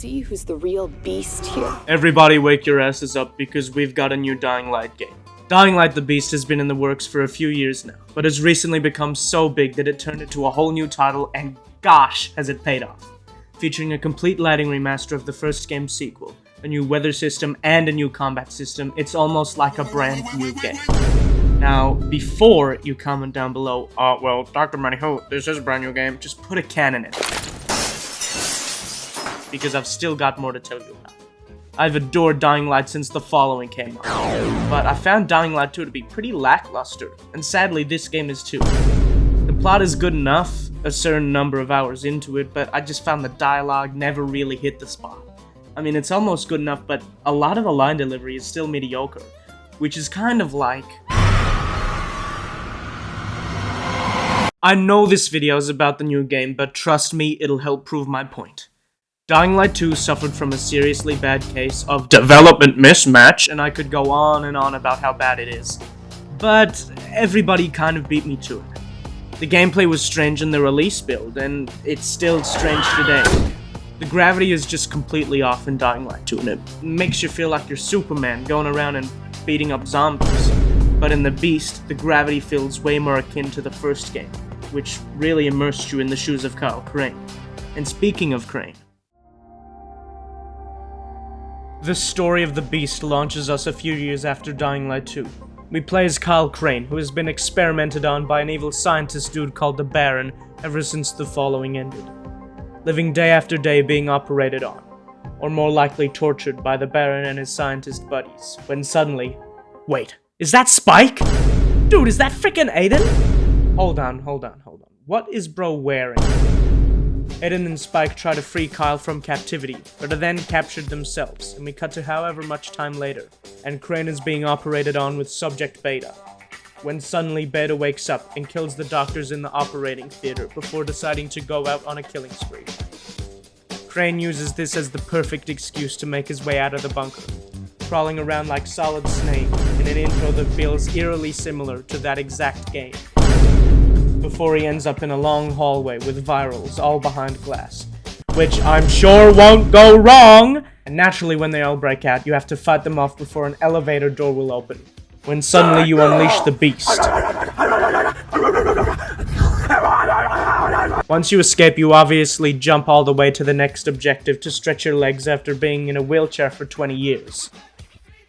see who's the real beast here? Everybody wake your asses up because we've got a new Dying Light game. Dying Light the Beast has been in the works for a few years now, but has recently become so big that it turned into a whole new title, and gosh, has it paid off. Featuring a complete lighting remaster of the first game's sequel, a new weather system, and a new combat system, it's almost like a brand new game. Now, before you comment down below, well, Dr. Maniho, this is a brand new game, just put a cannon in it. Because I've still got more to tell you about. I've adored Dying Light since the following came out, but I found Dying Light 2 to be pretty lackluster, and sadly this game is too. The plot is good enough, a certain number of hours into it, but I just found the dialogue never really hit the spot. I mean, it's almost good enough, but a lot of the line delivery is still mediocre, which is kind of like... I know this video is about the new game, but trust me, it'll help prove my point. Dying Light 2 suffered from a seriously bad case of development mismatch, and I could go on and on about how bad it is. But everybody kind of beat me to it. The gameplay was strange in the release build, and it's still strange today. The gravity is just completely off in Dying Light 2, and it makes you feel like you're Superman going around and beating up zombies. But in The Beast, the gravity feels way more akin to the first game, which really immersed you in the shoes of Kyle Crane. And speaking of Crane, the story of The Beast launches us a few years after Dying Light 2. We play as Kyle Crane, who has been experimented on by an evil scientist dude called the Baron ever since the following ended. Living day after day being operated on, or more likely tortured by the Baron and his scientist buddies, when suddenly... Wait, is that Spike? Dude, is that frickin' Aiden? Hold on. What is bro wearing? Aiden and Spike try to free Kyle from captivity, but are then captured themselves, and we cut to however much time later, and Crane is being operated on with Subject Beta, when suddenly Beta wakes up and kills the doctors in the operating theater before deciding to go out on a killing spree. Crane uses this as the perfect excuse to make his way out of the bunker, crawling around like Solid Snake in an intro that feels eerily similar to that exact game, before he ends up in a long hallway with virals all behind glass, which I'm sure won't go wrong! And naturally when they all break out, you have to fight them off before an elevator door will open, when suddenly you unleash the Beast. Once you escape, you obviously jump all the way to the next objective to stretch your legs after being in a wheelchair for 20 years.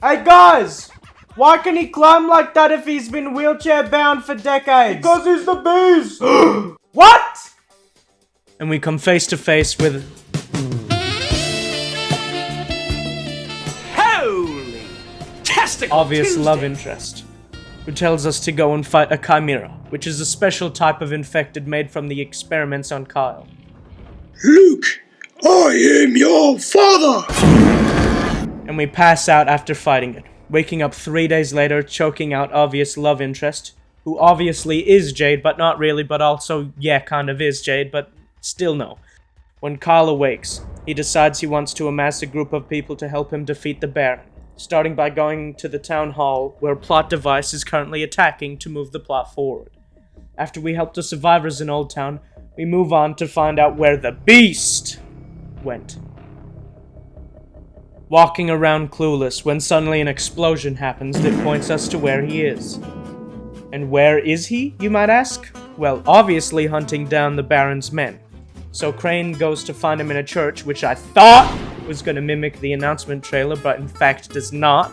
Hey guys! Why can he climb like that if he's been wheelchair-bound for decades? Because he's the Beast! What?! And we come face to face with... Holy testicle obvious Tuesday. Love interest, who tells us to go and fight a chimera, which is a special type of infected made from the experiments on Kyle. Luke, I am your father! And we pass out after fighting it, waking up 3 days later, choking out obvious love interest, who obviously is Jade, but not really, but also, yeah, kind of is Jade, but still no. When Kyle awakes, he decides he wants to amass a group of people to help him defeat the Baron, starting by going to the town hall, where Plot Device is currently attacking to move the plot forward. After we help the survivors in Old Town, we move on to find out where the Beast went. Walking around clueless when suddenly an explosion happens that points us to where he is. And where is he, you might ask? Well, obviously hunting down the Baron's men. So Crane goes to find him in a church, which I thought was going to mimic the announcement trailer, but in fact does not.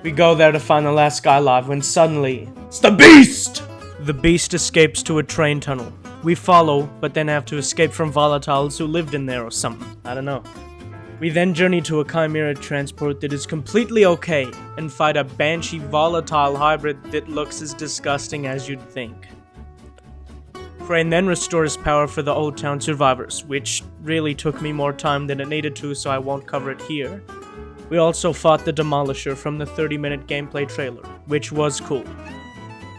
We go there to find the last guy alive when suddenly, it's the Beast! The Beast escapes to a train tunnel. We follow, but then have to escape from volatiles who lived in there or something. I don't know. We then journey to a chimera transport that is completely okay, and fight a banshee volatile hybrid that looks as disgusting as you'd think. Crane then restores power for the Old Town survivors, which really took me more time than it needed to, so I won't cover it here. We also fought the Demolisher from the 30-minute gameplay trailer, which was cool.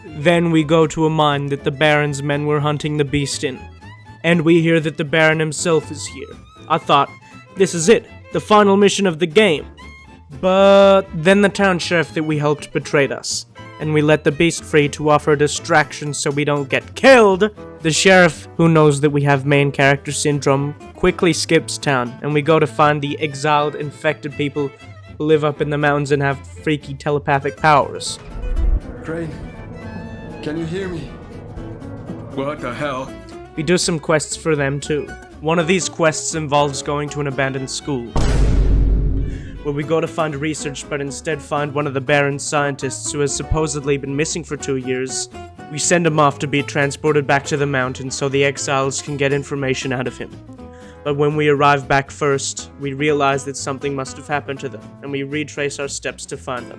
Then we go to a mine that the Baron's men were hunting the Beast in, and we hear that the Baron himself is here. I thought, this is it, the final mission of the game. But then the town sheriff that we helped betrayed us, and we let the Beast free to offer a distraction so we don't get killed. The sheriff, who knows that we have main character syndrome, quickly skips town, and we go to find the exiled, infected people who live up in the mountains and have freaky telepathic powers. Crane, can you hear me? What the hell? We do some quests for them too. One of these quests involves going to an abandoned school, where we go to find research but instead find one of the Baron's scientists who has supposedly been missing for 2 years. We send him off to be transported back to the mountain so the exiles can get information out of him. But when we arrive back first, we realize that something must have happened to them, and we retrace our steps to find them.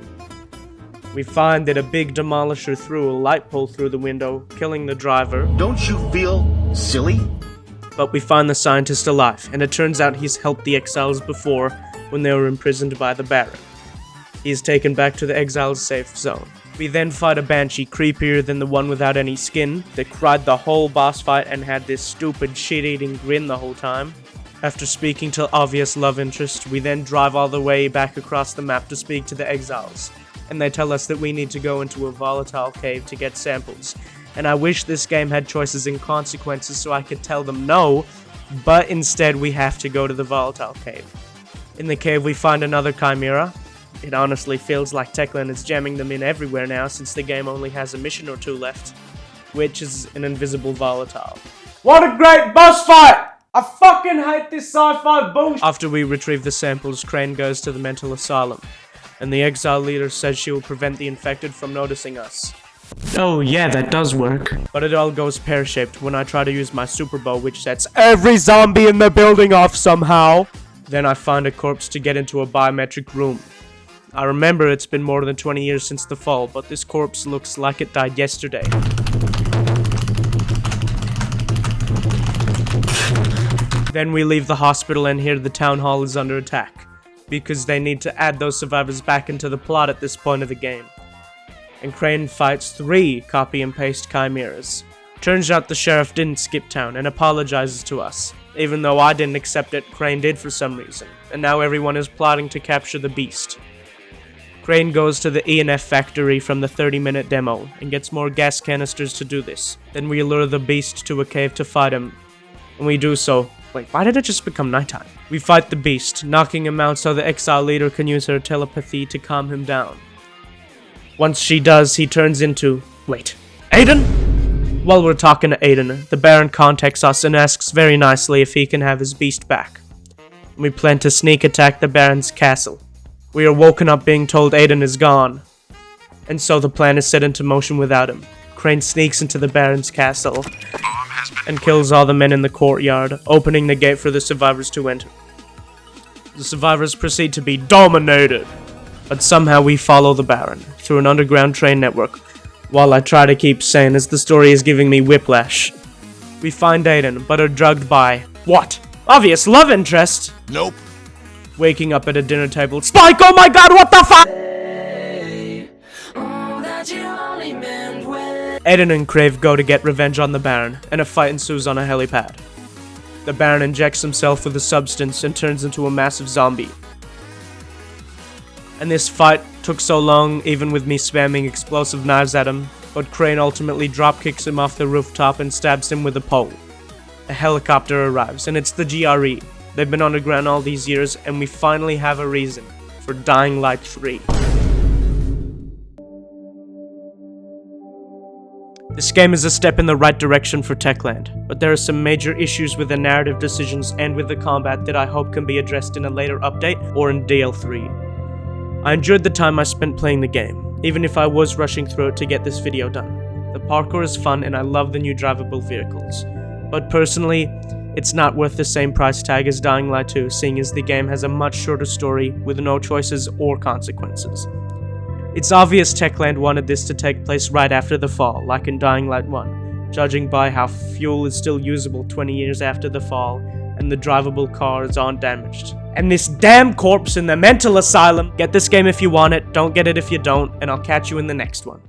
We find that a big demolisher threw a light pole through the window, killing the driver. Don't you feel silly? But we find the scientist alive, and it turns out he's helped the exiles before when they were imprisoned by the Baron. He is taken back to the exiles' safe zone. We then fight a banshee creepier than the one without any skin that cried the whole boss fight and had this stupid shit-eating grin the whole time. After speaking to obvious love interest, we then drive all the way back across the map to speak to the exiles, and they tell us that we need to go into a volatile cave to get samples. And I wish this game had choices and consequences so I could tell them no, but instead we have to go to the volatile cave. In the cave we find another chimera. It honestly feels like Techland is jamming them in everywhere now since the game only has a mission or two left, which is an invisible volatile. What a great boss fight! I fucking hate this sci-fi bullshit! After we retrieve the samples, Crane goes to the mental asylum, and the exile leader says she will prevent the infected from noticing us. Oh yeah, that does work. But it all goes pear-shaped when I try to use my super bow, which sets every zombie in the building off somehow. Then I find a corpse to get into a biometric room. I remember it's been more than 20 years since the fall, but this corpse looks like it died yesterday. Then we leave the hospital and hear the town hall is under attack, because they need to add those survivors back into the plot at this point of the game. And Crane fights 3 copy and paste chimeras. Turns out the sheriff didn't skip town and apologizes to us. Even though I didn't accept it, Crane did for some reason, and now everyone is plotting to capture the beast. Crane goes to the E&F factory from the 30-minute demo and gets more gas canisters to do this. Then we lure the beast to a cave to fight him, and we do so. Wait, why did it just become nighttime? We fight the beast, knocking him out so the exile leader can use her telepathy to calm him down. Once she does, he turns into... Wait, Aiden? While we're talking to Aiden, the Baron contacts us and asks very nicely if he can have his beast back. We plan to sneak attack the Baron's castle. We are woken up being told Aiden is gone, and so the plan is set into motion without him. Crane sneaks into the Baron's castle and kills all the men in the courtyard, opening the gate for the survivors to enter. The survivors proceed to be dominated, but somehow we follow the Baron through an underground train network, while I try to keep sane as the story is giving me whiplash. We find Aiden, but are drugged by... what? Obvious love interest! Nope. Waking up at a dinner table. Spike! Oh my god, what the fuck? Aiden and Crave go to get revenge on the Baron, and a fight ensues on a helipad. The Baron injects himself with a substance and turns into a massive zombie. And this fight took so long, even with me spamming explosive knives at him, but Crane ultimately dropkicks him off the rooftop and stabs him with a pole. A helicopter arrives, and it's the GRE. They've been underground all these years, and we finally have a reason for Dying Light 3. This game is a step in the right direction for Techland, but there are some major issues with the narrative decisions and with the combat that I hope can be addressed in a later update or in DL3. I enjoyed the time I spent playing the game, even if I was rushing through it to get this video done. The parkour is fun and I love the new drivable vehicles, but personally, it's not worth the same price tag as Dying Light 2, seeing as the game has a much shorter story with no choices or consequences. It's obvious Techland wanted this to take place right after the fall, like in Dying Light 1, judging by how fuel is still usable 20 years after the fall, and the drivable cars aren't damaged. And this damn corpse in the mental asylum! Get this game if you want it, don't get it if you don't, and I'll catch you in the next one.